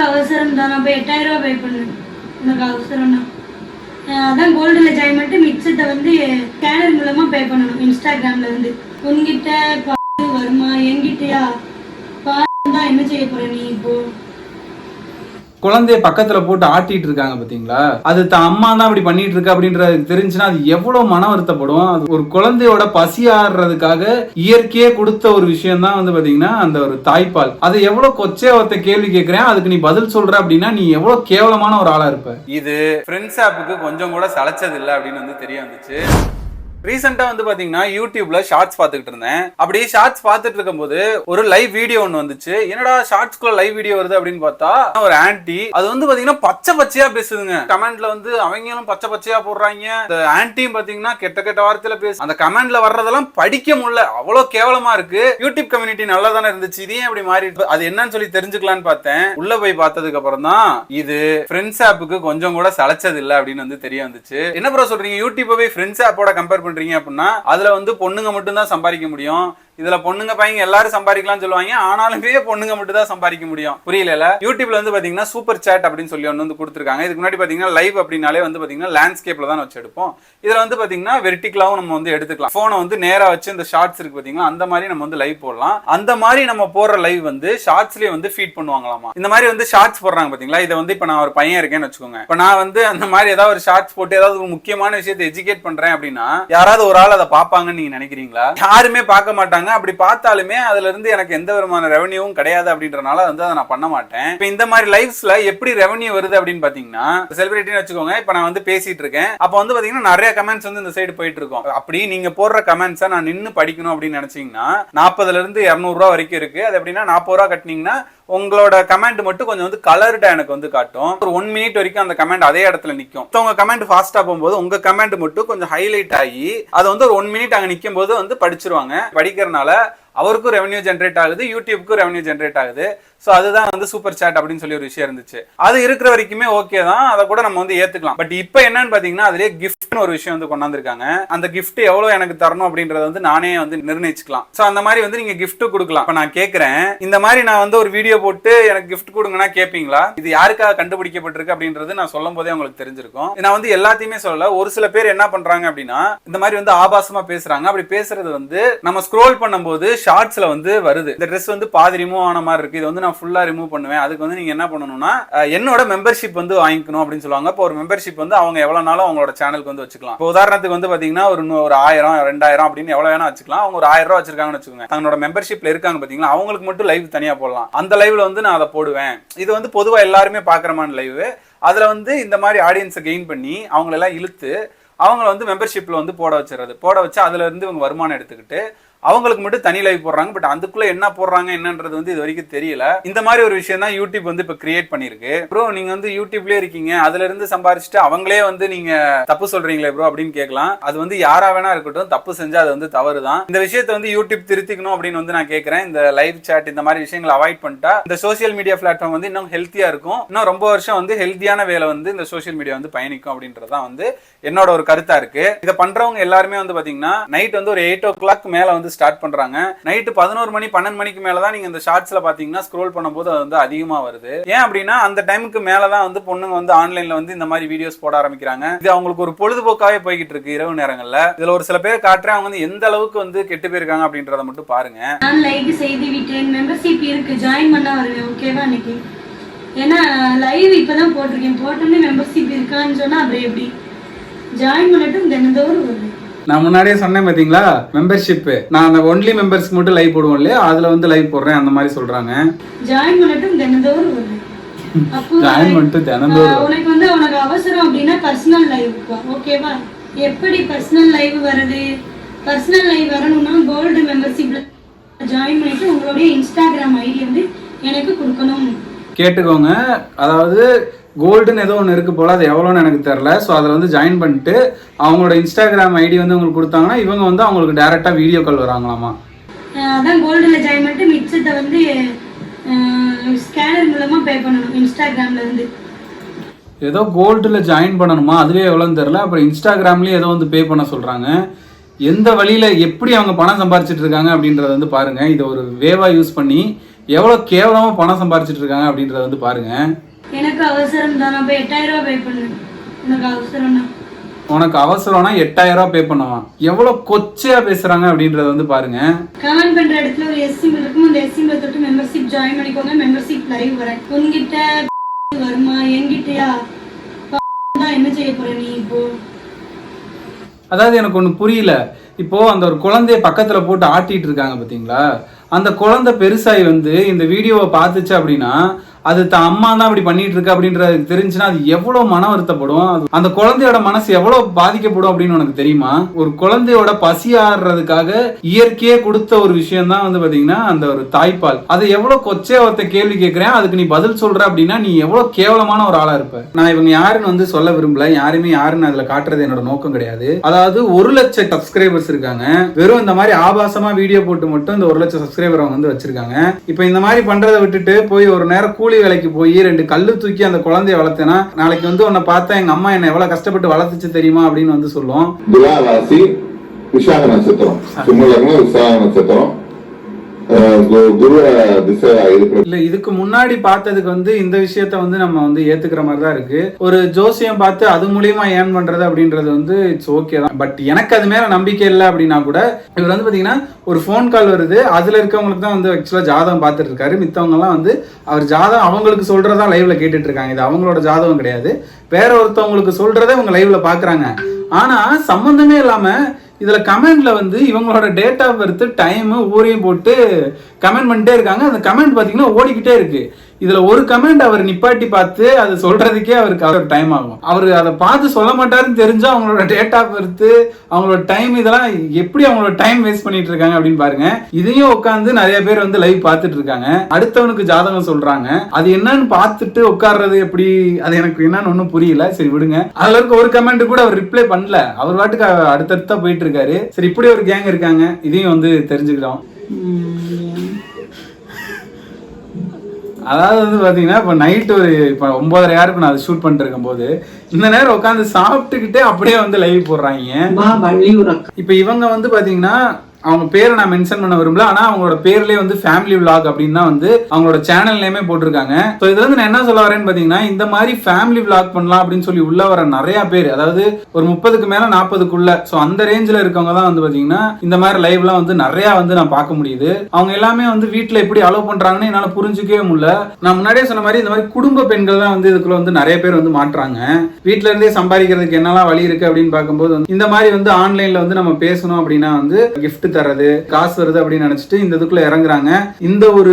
எனக்கு அவசரம் தான், நான் போய் 8000 ரூபா பே பண்ணுவேன். எனக்கு அவசரம் தான், அதான் கோல்டில் ஜாயின் பண்ணிட்டு மிச்சத்தை வந்து ஸ்கேனர் மூலமாக பே பண்ணணும். இன்ஸ்டாகிராமில் இருந்து உங்ககிட்ட பாட்டு வருமா, என்கிட்டயா பாட்டு தான் என்ன செய்ய போகிற நீ இப்போ? குழந்தைய பக்கத்துல போட்டு ஆட்டிட்டு இருக்காங்க பாத்தீங்களா, அது அம்மா தான் அப்படி பண்ணிட்டு இருக்கா அப்படின்றது தெரிஞ்சுன்னா அது எவ்வளவு மன வருத்தப்படும். அது ஒரு குழந்தையோட பசி ஆடுறதுக்காக இயற்கையே கொடுத்த ஒரு விஷயம் தான் வந்து பாத்தீங்கன்னா அந்த ஒரு தாய்ப்பால். அது எவ்வளவு கொச்சையா ஒருத்த கேள்வி கேட்கிறேன், அதுக்கு நீ பதில் சொல்ற அப்படின்னா நீ எவ்வளவு கேவலமான ஒரு ஆளா இருப்ப. இது ஃப்ரெண்ட்ஸ் ஆப்புக்கு கொஞ்சம் கூட சளைச்சது இல்லை அப்படின்னு வந்து தெரிய வந்துச்சு. ரீசெண்டா வந்து பாத்தீங்கன்னா யூடியூப்ல ஷார்ட்ஸ் பாத்துக்கிட்டு இருந்தேன். அப்படி ஷார்ட்ஸ் பாத்துட்டு இருக்கும் போது ஒரு லைவ் வீடியோ ஒன்னு வந்துச்சு. என்னடா ஷார்ட்ஸ்குள்ள லைவ் வீடியோ வருது அப்படின்னு பார்த்தா ஒரு ஆன்டி அது வந்து பாத்தீங்கன்னா பச்சை பச்சையா பேசுதுங்க. கமெண்ட்ல வந்து அவங்களும் பச்சை பச்சையா போடுறாங்க. அந்த ஆன்டியும் பாத்தீங்கன்னா கெட்ட கெட்ட வார்த்தையில பேசு. அந்த கமெண்ட்ல வர்றதெல்லாம் படிக்க முடியல, அவ்வளவு கேவலமா இருக்கு. யூடியூப் கம்யூனிட்டி நல்லா தானே இருந்துச்சு, இதே அப்படி மாறி அது என்னன்னு சொல்லி தெரிஞ்சுக்கலான்னு பார்த்தேன். உள்ள போய் பார்த்ததுக்கு அப்புறம் தான் இது ஃப்ரெண்ட்ஸ் ஆப்புக்கு கொஞ்சம் கூட சளைச்சது இல்லை அப்படின்னு வந்து தெரிய வந்துச்சு. என்ன ப்ரோ சொல்றீங்க, யூடியூப் போய் ஃப்ரெண்ட்ஸ் ஆப்போட கம்பேர் பண்றீங்க அப்படின்னா அதுல வந்து பொண்ணுங்க மட்டும் தான் சம்பாதிக்க முடியும், இதுல பொண்ணுங்க பையங்க எல்லாரும் சம்பாதிக்கலாம் சொல்லுவாங்க, ஆனாலுமே பொண்ணுங்க மட்டும் தான் சம்பாதிக்க முடியும். புரியல. யூடியூப்ல வந்து பாத்தீங்கன்னா சூப்பர் சாட் அப்படின்னு சொல்லி ஒன்று வந்து கொடுத்துருக்காங்க. இதுக்கு முன்னாடி பாத்தீங்கன்னா லைவ் அப்படின்னாலே வந்து பாத்தீங்கன்னா லேண்ட்ஸ்கேப்ல தான் வச்சு எடுப்போம். இதுல வந்து பாத்தீங்கன்னா வெர்டிகலாவும் நம்ம வந்து எடுத்துக்கலாம். போனை வந்து நேரா வச்சு இந்த ஷார்ட்ஸ் இருக்கு பாத்தீங்கன்னா அந்த மாதிரி நம்ம வந்து லைவ் போடலாம். அந்த மாதிரி நம்ம போடுற லைவ் வந்து ஷார்ட்ஸ்லயே வந்து ஃபீட் பண்ணுவாங்களாமா. இந்த மாதிரி வந்து ஷார்ட்ஸ் போடுறாங்க பாத்தீங்களா, இதை வந்து இப்ப நான் ஒரு பையன் இருக்கேன்னு வச்சுக்கோங்க. இப்ப நான் வந்து அந்த மாதிரி ஏதாவது ஒரு ஷார்ட்ஸ் போட்டு ஏதாவது ஒரு முக்கியமான விஷயத்தை எஜுகேட் பண்றேன் அப்படின்னா யாராவது ஒரு ஆள் அதை பார்ப்பாங்கன்னு நீங்க நினைக்கிறீங்களா? யாருமே பார்க்க மாட்டாங்க. அப்படி பார்த்தாலுமே அதுல இருந்து எனக்கு எந்த விதமான ரெவன்யூவும் கிடையாது அப்படின்றனால வந்து அதை நான் பண்ண மாட்டேன். இப்ப இந்த மாதிரி லைவ்ஸ்ல எப்படி ரெவன்யூ வருது அப்படின்னு பாத்தீங்கன்னா செலிபிரிட்டின்னு வச்சுக்கோங்க. இப்ப நான் வந்து பேசிட்டு இருக்கேன், அப்ப வந்து பாத்தீங்கன்னா நிறைய கமெண்ட்ஸ் வந்து இந்த சைடு போயிட்டு இருக்கும். அப்படி நீங்க போடுற கமெண்ட்ஸை நான் நின்னு படிக்கணும் அப்படின்னு நினைச்சீங்கன்னா 40 இருந்து 200 ரூபா வரைக்கும் இருக்கு. அது எப்படின்னா 40 ரூபா கட்டினீங்கன்னா உங்களோட கமெண்ட் மட்டும் கொஞ்சம் வந்து கலர்டா எனக்கு வந்து காட்டும். ஒரு 1 மினிட் வரைக்கும் அந்த கமெண்ட் அதே இடத்துல நிக்கும். உங்க கமெண்ட் ஃபாஸ்டா போகும்போது உங்க கமெண்ட் மட்டும் கொஞ்சம் ஹைலைட் ஆகி அது வந்து ஒரு 1 மினிட் அங்க நிக்கும் போது வந்து படிச்சிருவாங்க. படிக்கிறதுனால அவருக்கும் ரெவன்யூ ஜென்ரேட் ஆகுது, யூடியூப்க்கும் ரெவன்யூ ஜென்ரேட் ஆகுது. ஸோ அதுதான் வந்து சூப்பர் சாட் அப்படின்னு சொல்லி ஒரு விஷயம் இருந்துச்சு. அது இருக்கிற வரைக்குமே ஓகே தான், அதை கூட நம்ம வந்து ஏத்துக்கலாம். பட் இப்போ என்னன்னு பாத்தீங்கன்னா அதுலேயே கிஃப்ட்னு ஒரு விஷயம் வந்து கொண்டாந்துருக்காங்க. அந்த கிஃப்ட் எவ்வளவு எனக்கு தரணும் அப்படின்றத வந்து நானே வந்து நிர்ணயிச்சுக்கலாம். ஸோ அந்த மாதிரி வந்து நீங்க கிஃப்ட் கொடுக்கலாம். இப்போ நான் கேட்கறேன், இந்த மாதிரி நான் வந்து ஒரு வீடியோ போட்டு எனக்கு கிஃப்ட் கொடுங்கன்னா கேட்பீங்களா? இது யாருக்காக கண்டுபிடிக்கப்பட்டிருக்கு அப்படின்றது நான் சொல்லும் போதே உங்களுக்கு தெரிஞ்சிருக்கும். நான் வந்து எல்லாத்தையுமே சொல்லல. ஒரு சில பேர் என்ன பண்றாங்க அப்படின்னா இந்த மாதிரி வந்து ஆபாசமா பேசுறாங்க. அப்படி பேசுறது வந்து நம்ம ஸ்க்ரோல் பண்ணும்போது ஷார்ட்ஸ்ல வந்து வருது. இந்த ட்ரெஸ் வந்து பாதி ரிமூவ் ஆன மாதிரி இருக்கு, இது வந்து நான் ஃபுல்லா ரிமூவ் பண்ணுவேன். அதுக்கு வந்து நீங்க என்ன பண்ணணும்னா என்னோட மெம்பர்ஷிப் வந்து வாங்கிக்கணும் அப்படின்னு சொல்லுவாங்க. இப்போ ஒரு மெம்பர்ஷிப் வந்து அவங்க எவ்வளவு நாளும் அவங்களோட சேனலுக்கு வந்து வச்சுக்கலாம். இப்போ உதாரணத்துக்கு வந்து பாத்தீங்கன்னா ஒரு 1000 2000 அப்படின்னு எவ்வளவு வேணா வச்சுக்கலாம். அவங்க ஒரு 1000 ரூபாய் வச்சிருக்காங்கன்னு வச்சுக்கோங்க. தங்களோட மெம்பர்ஷிப்ல இருக்காங்க பாத்தீங்களா, அவங்களுக்கு மட்டும் லைவ் தனியா போடலாம். அந்த லைவ்ல வந்து நான் அதை போடுவேன். இது வந்து பொதுவா எல்லாருமே பாக்குறமான லைவ். அதுல வந்து இந்த மாதிரி ஆடியன்ஸை கெயின் பண்ணி அவங்களெல்லாம் இழுத்து அவங்கள வந்து மெம்பர்ஷிப்ல வந்து போட வச்சிடறது. போட வச்சு அதுல இருந்து இவங்க வருமானம் எடுத்துக்கிட்டு அவங்களுக்கு மட்டும் தனி லைவ் போடுறாங்க. பட் அதுக்குள்ள என்ன போடுறாங்க என்னன்றது வந்து இது வரைக்கும் தெரியல. இந்த மாதிரி ஒரு விஷயம் தான் யூடியூப் வந்து இப்ப கிரியேட் பண்ணிருக்கு. ப்ரோ நீங்க வந்து யூடியூப்லயே இருக்கீங்க, அதுல இருந்து சம்பாரிச்சுட்டு அவங்களே வந்து நீங்க தப்பு சொல்றீங்களே ப்ரோ அப்படின்னு கேட்கலாம். அது வந்து யாரா வேணா இருக்கட்டும், தப்பு செஞ்சா அது வந்து தவறு தான். இந்த விஷயத்தை வந்து யூடியூப் திருத்திக்கணும் அப்படின்னு வந்து நான் கேட்கறேன். இந்த லைவ் சாட் இந்த மாதிரி விஷயங்களை அவாய்ட் பண்ணிட்டா இந்த சோசியல் மீடியா பிளாட்ஃபார்ம் வந்து இன்னும் ஹெல்த்தியா இருக்கும். இன்னும் ரொம்ப வருஷம் வந்து ஹெல்த்தியான வேலை வந்து இந்த சோசியல் மீடியா வந்து பயணிக்கும் அப்படின்றதான் வந்து என்னோட ஒரு கருத்தா இருக்கு. இதை பண்றவங்க எல்லாருமே வந்து பாத்தீங்கன்னா நைட் வந்து ஒரு 8 o'clock மேல வந்து ஸ்டார்ட் பண்றாங்க. நைட்டு 11 மணி 12 மணிக்கு மேலதான் நீங்க இந்த ஷார்ட்ஸ்ல பாத்தீங்கன்னா ஸ்க்ரோல் பண்ணும்போது அது வந்து அதிகமா வருது. ஏன் அப்படின்னா அந்த டைமுக்கு மேலதான் வந்து பொண்ணுங்க வந்து ஆன்லைன்ல வந்து இந்த மாதிரி வீடியோஸ் போட ஆரம்பிக்கிறாங்க. இது அவங்களுக்கு ஒரு பொழுதுபோக்காவே போய்கிட்டு இருக்கு இரவு நேரங்கள்ல. இதுல ஒரு சில பேர் காட்டுறேன், அவங்க வந்து எந்த அளவுக்கு வந்து கெட்டு போயிருக்காங்க அப்படின்றத மட்டும் பாருங்க. நான் லைக் செய்து விட்டேன், மெம்பர்ஷிப் இருக்கு, ஜாயின் பண்ணா வருவேன். ஓகேவா? இன்னைக்கு ஏன்னா லைவ் இப்பதான் போட்டிருக்கேன், போட்டோன்னே மெம்பர்ஷிப் இருக்கான்னு சொன்னா அப்புறம் எப்படி? ஜாயின் பண்ணட்டும், தினந்தோறும் வருவேன். நான் முன்னாடியே சொன்னேன் பாத்தீங்களா, மெம்பர்ஷிப் நான் அந்த ஒன்லி மெம்பர்ஸ்க்கு மட்டும் லைவ் போடுவோம் இல்லையா, அதுல வந்து லைவ் போடுறேன் அந்த மாதிரி சொல்றாங்க. ஜாயின் பண்ணட்டும், தினந்தோறும் வருவேன். ஜாயின் பண்ணிட்டு தினந்தோறும் உனக்கு வந்து உனக்கு அவசரம் அப்படின்னா பர்சனல் லைவ் ஓகேவா? எப்படி பர்சனல் லைவ் வருது? பர்சனல் லைவ் வரணும்னா கோல்டு மெம்பர்ஷிப்ல ஜாயின் பண்ணிட்டு உங்களுடைய இன்ஸ்டாகிராம் ஐடி வந்து எனக்கு கொடுக்கணும். கேட்டுக்கோங்க. அதாவது கோல்டுன்னு ஏதோ ஒன்று இருக்கு போல, அது எவ்வளோன்னு எனக்கு தெரியல. ஸோ அதில் வந்து ஜாயின் பண்ணிட்டு அவங்களோட இன்ஸ்டாகிராம் ஐடி வந்து உங்களுக்கு கொடுத்தாங்கன்னா இவங்க வந்து அவங்களுக்கு டைரக்டா வீடியோ கால் வராங்களாமா. அதான் கோல்டில் ஜாயின் பண்ணிட்டு மிச்சத்தை வந்து ஸ்கேனர் மூலமா பே பண்ணணும். இன்ஸ்டாகிராம்ல இருந்து ஏதோ கோல்டில் ஜாயின் பண்ணணுமா, அதுவே எவ்வளோன்னு தெரியல. அப்புறம் இன்ஸ்டாகிராம்லேயே ஏதோ வந்து பே பண்ண சொல்றாங்க. எந்த வழியில எப்படி அவங்க பணம் சம்பாரிச்சிட்டு இருக்காங்க அப்படின்றத வந்து பாருங்க. இதை ஒரு வேவா யூஸ் பண்ணி எவ்வளவு கேவலமா பணம் சம்பாரிச்சிட்டு இருக்காங்க அப்படின்றத வந்து பாருங்க. எனக்கு அவசரம் தான், நான் போய் 8000 ரூபாய் பே பண்ணுவேன். எனக்கு அவசரம்னா உனக்கு அவசரம்னா 8000 ரூபாய் பே பண்ணுவான். எவ்வளவு கொச்சையா பேசுறாங்க அப்படின்றத வந்து பாருங்க. கமெண்ட் பண்ற இடத்துல ஒரு எஸ் சிம்பிள் இருக்கும், அந்த எஸ் சிம்பிள் தொட்டு மெம்பர்ஷிப் ஜாயின் பண்ணிக்கோங்க. மெம்பர்ஷிப் லைவ் வரேன். உன்கிட்ட வருமா என்கிட்டயா தான் என்ன செய்ய போற நீ இப்போ? அதாவது எனக்கு ஒண்ணு புரியல. இப்போ அந்த ஒரு குழந்தைய பக்கத்துல போட்டு ஆட்டிட்டு இருக்காங்க பாத்தீங்களா, அந்த குழந்தை பெருசாகி வந்து இந்த வீடியோவை பார்த்துச்சு அப்படின்னா அது தான் அம்மா தான் அப்படி பண்ணிட்டு இருக்கு அப்படின்றது தெரிஞ்சுன்னா அது எவ்வளவு மன வருத்தப்படும், அந்த குழந்தையோட மனசு எவ்வளவு பாதிக்கப்படும் அப்படின்னு உனக்கு தெரியுமா? ஒரு குழந்தையோட பசி ஆடுறதுக்காக இயற்கையே கொடுத்த ஒரு விஷயம் தான் வந்து பாத்தீங்கன்னா அந்த ஒரு தாய்ப்பால். அது எவ்வளவு கொச்சையா ஒருத்த கேள்வி கேட்கிறேன், அதுக்கு நீ பதில் சொல்ற அப்படின்னா நீ எவ்வளவு கேவலமான ஒரு ஆளா இருப்ப. நான் இவங்க யாருன்னு வந்து சொல்ல விரும்பல, யாருமே யாருன்னு அதுல காட்டுறது என்னோட நோக்கம் கிடையாது. அதாவது 1 லட்சம் சப்ஸ்கிரைபர்ஸ் இருக்காங்க, வெறும் இந்த மாதிரி ஆபாசமா வீடியோ போட்டு மட்டும் இந்த 1 லட்சம் சப்ஸ்கிரைபர் அவங்க வந்து வச்சிருக்காங்க. இப்ப இந்த மாதிரி பண்றதை விட்டுட்டு போய் ஒரு நேரம் கூலி வேலைக்கு போய் 2 கல்லு தூக்கி அந்த குழந்தைய வளர்த்தேன்னா நாளைக்கு வந்து உன்னை பார்த்தா எங்க அம்மா என்ன எவ்வளவு கஷ்டப்பட்டு வளர்த்துச்சு தெரியுமா அப்படின்னு வந்து சொல்லுவோம். துலாராசி விசாக நட்சத்திரம், சிம்மலக்னம் விசாக நட்சத்திரம், இல்ல இதுக்கு முன்னாடி பார்த்ததுக்கு வந்து இந்த விஷயத்த வந்து நம்ம வந்து ஏத்துக்கிற மாதிரி தான் இருக்கு. ஒரு ஜோசியம் பார்த்து அது மூலியமா ஏர்ன் பண்றது அப்படின்றது வந்து இட்ஸ் ஓகே தான். பட் எனக்கு அது மேல நம்பிக்கை இல்லை அப்படின்னா கூட இவர் வந்து பாத்தீங்கன்னா ஒரு போன் கால் வருது, அதுல இருக்கவங்களுக்கு தான் வந்து ஆக்சுவலா ஜாதகம் பார்த்துட்டு இருக்காரு. மித்தவங்க எல்லாம் வந்து அவர் ஜாதகம் அவங்களுக்கு சொல்றதா லைவ்ல கேட்டுட்டு இருக்காங்க. இது அவங்களோட ஜாதகம் கிடையாது, வேற ஒருத்தவங்களுக்கு சொல்றதை இவங்க லைவ்ல பாக்குறாங்க. ஆனா சம்பந்தமே இல்லாம இதுல கமெண்ட்ல வந்து இவங்களோட டேட் ஆஃப் பர்த், டைம், ஊரையும் போட்டு கமெண்ட் பண்ணிட்டே இருக்காங்க. அந்த கமெண்ட் பாத்தீங்கன்னா ஓடிக்கிட்டே இருக்கு. இதுல ஒரு கமெண்ட் அவர் நிப்பாட்டி பார்த்து அது சொல்றதுக்கே அவருக்கு டைம் ஆகும். அவர் அதை பார்த்து சொல்ல மாட்டாருன்னு தெரிஞ்சா அவங்களோட டேட் ஆஃப் பர்த், அவங்களோட டைம், இதெல்லாம் எப்படி அவங்களோட டைம் வேஸ்ட் பண்ணிட்டு இருக்காங்க அப்படின்னு பாருங்க. இதையும் உட்காந்து நிறைய பேர் வந்து லைவ் பார்த்துட்டு இருக்காங்க, அடுத்தவனுக்கு ஜாதகம் சொல்றாங்க. அது என்னன்னு பார்த்துட்டு உட்கார்றது எப்படி, அது எனக்கு என்னன்னு ஒன்னும் புரியல. சரி விடுங்க. அதுல இருக்க ஒரு கமெண்ட் கூட அவர் ரிப்ளை பண்ணல, அவர் வாட்டுக்கு அடுத்தடுத்தா போயிட்டு இருக்காரு. சரி இப்படி ஒரு கேங் இருக்காங்க, இதையும் வந்து தெரிஞ்சுக்கிறோம். அதாவது வந்து பாத்தீங்கன்னா இப்போ நைட் ஒரு இப்போ 9:30 யாருக்கு நான் அதை ஷூட் பண்ணிட்டு இருக்கும் போது இந்த நேரம் உட்காந்து சாப்பிட்டுக்கிட்டே அப்படியே வந்து லைவ் போடுறாங்க. இப்போ இவங்க வந்து பாத்தீங்கன்னா அவங்க பேரை நான் மென்ஷன் பண்ண விரும்பல, ஆனா அவங்களோட பேர்லயே வந்து ஃபேமிலி விளாக் அப்படின்னு தான் வந்து அவங்களோட சேனல் நேமே போட்டிருக்காங்க. ஸோ இதுல வந்து நான் என்ன சொல்ல வரேன்னு பாத்தீங்கன்னா இந்த மாதிரி ஃபேமிலி விளாக் பண்ணலாம் அப்படின்னு சொல்லி உள்ள வர நிறைய பேர், அதாவது ஒரு 30க்கு மேல 40க்குள்ள, ஸோ அந்த ரேஞ்சில் இருக்கவங்க தான் வந்து பாத்தீங்கன்னா இந்த மாதிரி லைவ்லாம் வந்து நிறைய வந்து நான் பார்க்க முடியுது. அவங்க எல்லாமே வந்து வீட்டுல எப்படி அலோவ் பண்றாங்கன்னு என்னால புரிஞ்சுக்கவே முடியல. நான் முன்னாடியே சொன்ன மாதிரி இந்த மாதிரி குடும்ப பெண்கள் தான் வந்து இதுக்குள்ள வந்து நிறைய பேர் வந்து மாட்டுறாங்க. வீட்டுல இருந்தே சம்பாதிக்கிறதுக்கு என்னெல்லாம் வழி இருக்கு அப்படின்னு பார்க்கும்போது இந்த மாதிரி வந்து ஆன்லைன்ல வந்து நம்ம பேசணும் அப்படின்னா வந்து கிஃப்ட் தரது, காசு வருது அப்படின்னு நினைச்சிட்டு இந்த இதுக்குள்ள இறங்குறாங்க. இந்த ஒரு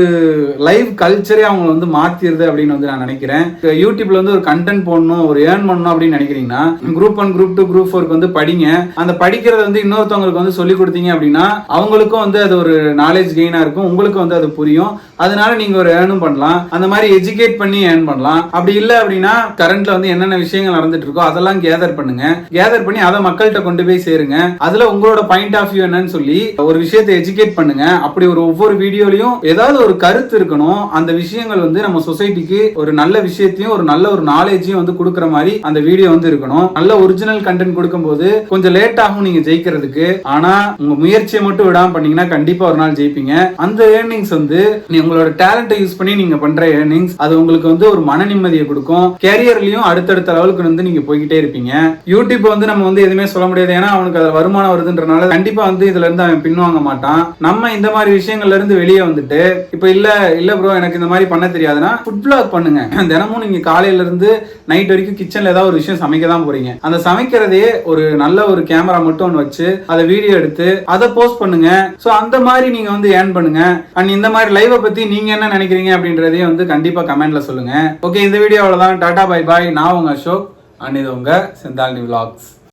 லைவ் கல்ச்சரே அவங்க வந்து மாத்திருது அப்படின்னு வந்து நான் நினைக்கிறேன். யூடியூப்ல வந்து ஒரு கண்டென்ட் போடணும், ஒரு ஏர்ன் பண்ணணும் அப்படின்னு நினைக்கிறீங்கன்னா குரூப் 1, குரூப் 2, குரூப் 4 வந்து படிங்க. அந்த படிக்கிறத வந்து இன்னொருத்தவங்களுக்கு வந்து சொல்லி கொடுத்தீங்க அப்படின்னா அவங்களுக்கும் வந்து அது ஒரு நாலேஜ் கெயினா இருக்கும், உங்களுக்கு வந்து அது புரியும். அதனால நீங்க ஒரு ஏர்னும் பண்ணலாம், அந்த மாதிரி எஜுகேட் பண்ணி ஏர்ன் பண்ணலாம். அப்படி இல்லை அப்படின்னா கரண்ட்ல வந்து என்னென்ன விஷயங்கள் நடந்துட்டு இருக்கோ அதெல்லாம் கேதர் பண்ணுங்க, கேதர் பண்ணி அதை மக்கள்கிட்ட கொண்டு போய் சேருங்க. அதுல உங்களோட பாயிண்ட் ஆஃப் வியூ என்னன்னு சொல்லி ஒரு விஷயத்தை எஜுகேட் பண்ணுங்க. அப்படி ஒரு ஒவ்வொரு வீடியோலயும் ஏதாவது ஒரு கருத்து இருக்கணும். அந்த விஷயங்கள் வந்து நம்ம சொசைட்டிக்கு ஒரு நல்ல விஷயத்தையும் ஒரு நல்ல ஒரு நாலேஜையும் வந்து கொடுக்குற மாதிரி அந்த வீடியோ வந்து இருக்கணும். நல்ல ஒரிஜினல் கண்டென்ட் கொடுக்கும்போது கொஞ்சம் லேட் ஆகும் நீங்க ஜெயிக்கிறதுக்கு, ஆனா உங்க முயற்சியை மட்டும் விடாம பண்ணீங்கன்னா கண்டிப்பா ஒரு நாள் ஜெயிப்பீங்க. அந்த ஏர்னிங்ஸ் வந்து உங்களோட டேலண்ட்டை யூஸ் பண்ணி நீங்க பண்ற ஏர்னிங்ஸ் அது உங்களுக்கு வந்து ஒரு மன நிம்மதியை கொடுக்கும். கேரியர்லயும் அடுத்தடுத்த லெவலுக்கு வந்து நீங்க போய்கிட்டே இருப்பீங்க. யூடியூப் வந்து நம்ம வந்து எதுவுமே சொல்ல முடியாது, ஏன்னா அவனுக்கு அது வருமானம் வருதுன்றனால கண்டிப்பா வந்து இதுல இருந்து அவன் பின்வாங்க மாட்டான். நம்ம இந்த மாதிரி விஷயங்கள்ல இருந்து வெளியே வந்துட்டு இப்ப இல்ல ப்ரோ எனக்கு இந்த மாதிரி பண்ண தெரியாதுன்னா ஃபுட் பிளாக் பண்ணுங்க. தினமும் நீங்க காலையில இருந்து நைட் வரைக்கும் கிச்சன்ல ஏதாவது ஒரு விஷயம் சமைக்க தான் போறீங்க. அந்த சமைக்கிறதே ஒரு நல்ல ஒரு கேமரா மட்டும் ஒன்று வச்சு அதை வீடியோ எடுத்து அதை போஸ்ட் பண்ணுங்க. சோ அந்த மாதிரி நீங்க வந்து ஏர்ன் பண்ணுங்க. அண்ட் இந்த மாதிரி லைவை பத்தி நீங்க என்ன நினைக்கிறீங்க அப்படின்றதையும் வந்து கண்டிப்பா கமெண்ட்ல சொல்லுங்க. ஓகே, இந்த வீடியோ அவ்வளவுதான். Tata bye bye. நான் உங்க அசோக் அண்ட் இது உங்க செந்தாலினி விலாக்ஸ்.